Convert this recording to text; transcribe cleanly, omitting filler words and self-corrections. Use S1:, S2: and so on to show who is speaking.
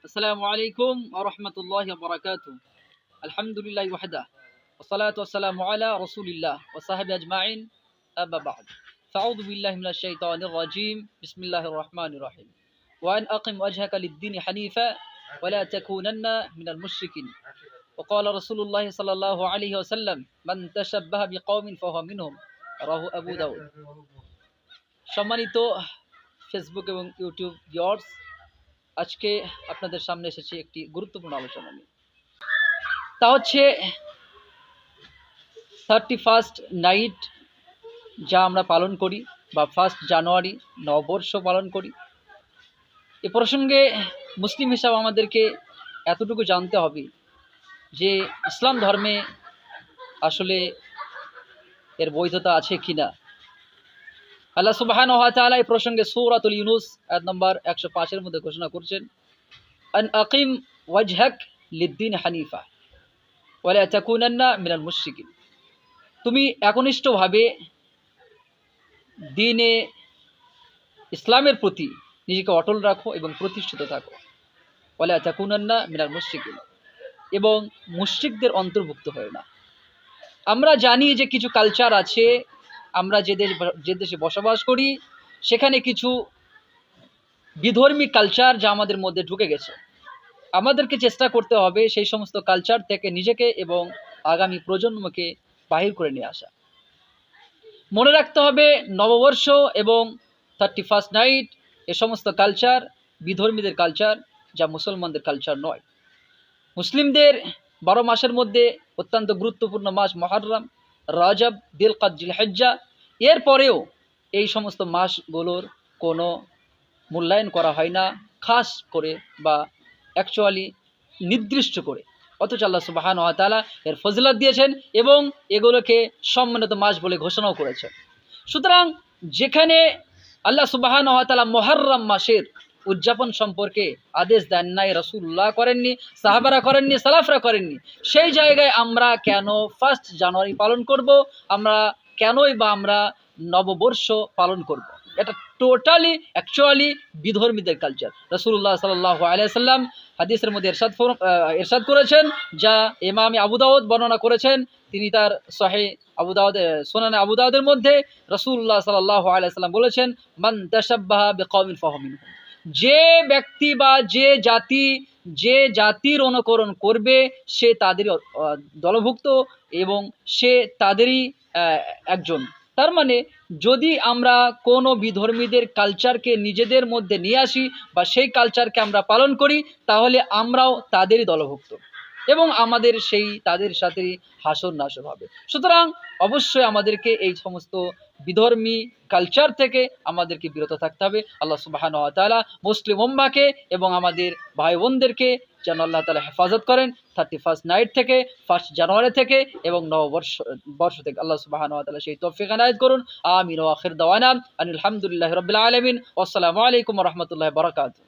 S1: আসসালামু আলাইকুম ওয়া রাহমাতুল্লাহি ওয়া বারাকাতুহু। আলহামদুলিল্লাহি ওয়াহদা ওয়াসসালাতু ওয়াসসালামু আলা রাসূলিল্লাহ ওয়া সাহবিহি আজমাইন, আম্মা বা'দ। ফাআউযু বিল্লাহি মিনাশ শাইতানির রাজীম। বিসমিল্লাহির রাহমানির রাহিম। ওয়া আন আকিম ওয়াজহাকা লিদ-দীনি হানিফা ওয়া লা তাকুনান্না মিনাল মুশরিকিন। ওয়া ক্বালা রাসূলুল্লাহ সাল্লাল্লাহু আলাইহি ওয়াসাল্লাম, মান তাশাব্বাহা বিকওমিন ফাহুয়া মিনহুম। রাওয়াহু আবু দাউদ। সম্মানিত ফেসবুক এবং ইউটিউব ভিউয়ার্স, আজকে আপনাদের সামনে এসেছি একটি গুরুত্বপূর্ণ আলোচনা নিয়ে। তা হচ্ছে 31st নাইট যা আমরা পালন করি, বা 1 জানুয়ারি নববর্ষ পালন করি। এ প্রসঙ্গে মুসলিম হিসাবে আমাদেরকে এতটুকু জানতে হবে যে ইসলাম ধর্মে আসলে এর বৈধতা আছে কিনা। আল্লাহ সুবহানাহু ওয়া তাআলা এই প্রসঙ্গে সূরাতুল ইউনুস আয়াত নম্বর 105 এর মধ্যে ঘোষণা করছেন, আন আকিম ওয়াজহাক লিদ-দীন হানিফা ওয়া লা তাকুনান্না মিনাল মুশরিকিন। তুমি একনিষ্ঠভাবে দ্বীনে ইসলামের প্রতি নিজেকে অটল রাখো এবং প্রতিষ্ঠিত থাকো। ওয়া লা তাকুনান্না মিনাল মুশরিকিন, এবং মুশরিকদের অন্তর্ভুক্ত হয় না। আমরা জানি যে কিছু কালচার আছে, আমরা যে দেশে বসবাস করি সেখানে কিছু বিধর্মী কালচার যা আমাদের মধ্যে ঢুকে গেছে। আমাদেরকে চেষ্টা করতে হবে সেই সমস্ত কালচার থেকে নিজেকে এবং আগামী প্রজন্মকে বাহির করে নিয়ে আসা। মনে রাখতে হবে নববর্ষ এবং 31st নাইট এ সমস্ত কালচার বিধর্মীদের কালচার, যা মুসলমানদের কালচার নয়। মুসলিমদের 12 মাসের মধ্যে অত্যন্ত গুরুত্বপূর্ণ মাস মুহররম, রজব, দিলকাদ, জিলহজ্জা। এরপরেও এই সমস্ত মাসগুলোর কোনো মূল্যায়ন করা হয় না খাস করে বা অ্যাকচুয়ালি নির্দিষ্ট করে, অথচ আল্লাহ সুবহানাহু ওয়া তাআলা এর ফজিলত দিয়েছেন এবং এগুলোকে সম্মানিত মাস বলে ঘোষণাও করেছেন। সুতরাং যেখানে আল্লাহ সুবহানাহু ওয়া তাআলা মুহররম মাসের উদযাপন সম্পর্কে আদেশ দেন নাই, রাসূলুল্লাহ করেননি, সাহাবারা করেননি, সালাফরা করেননি, সেই জায়গায় আমরা কেন 1 জানুয়ারি পালন করব? আমরা কেনই বা আমরা নববর্ষ পালন করব? এটা টোটালি অ্যাকচুয়ালি বিধর্মীদের কালচার। রাসূলুল্লাহ সাল্লাল্লাহু আলাইহি ওয়াসাল্লাম হাদিসের মধ্যে ইরশাদ করেছেন, যা ইমাম আবু দাউদ বর্ণনা করেছেন। তিনি তার সহিহ আবু দাউদ, সুনানে আবু দাউদের মধ্যে রাসূলুল্লাহ সাল্লাল্লাহু আলাইহি ওয়াসাল্লাম বলেছেন, মান তাশাব্বাহা বিকওমিন ফাহুয়া মিনহুম। যে ব্যক্তি বা যে জাতির অনুকরণ করবে সে তাদেরই দলভুক্ত এবং সে তাদেরই একজন। তার মানে যদি আমরা কোনো বিধর্মীদের কালচারকে নিজেদের মধ্যে নিয়ে আসি বা সেই কালচারকে আমরা পালন করি, তাহলে আমরাও তাদেরই দলভুক্ত এবং আমাদের সেই তাদের সাথেই হাসর নাসর হবে। সুতরাং অবশ্যই আমাদেরকে এই সমস্ত বিধর্মী কালচার থেকে আমাদেরকে বিরত থাকতে হবে। আল্লাহ সুবহানাহু ওয়া তাআলা মুসলিম উম্মাহকে এবং আমাদের ভাই বোনদেরকে যেন আল্লাহ তাআলা হেফাজত করেন 31st নাইট থেকে, 1 জানুয়ারি থেকে এবং নববর্ষ থেকে। আল্লাহ সুবহানাহু ওয়া তাআলা সেই তৌফিক এনায়েত করুন। আমিন ওয়া আখির দাওয়ানা আনিল হামদুলিল্লাহি রাব্বিল আলামিন। ওয়াসসালামু আলাইকুম ওয়া রাহমাতুল্লাহি ওয়া বারাকাতুহু।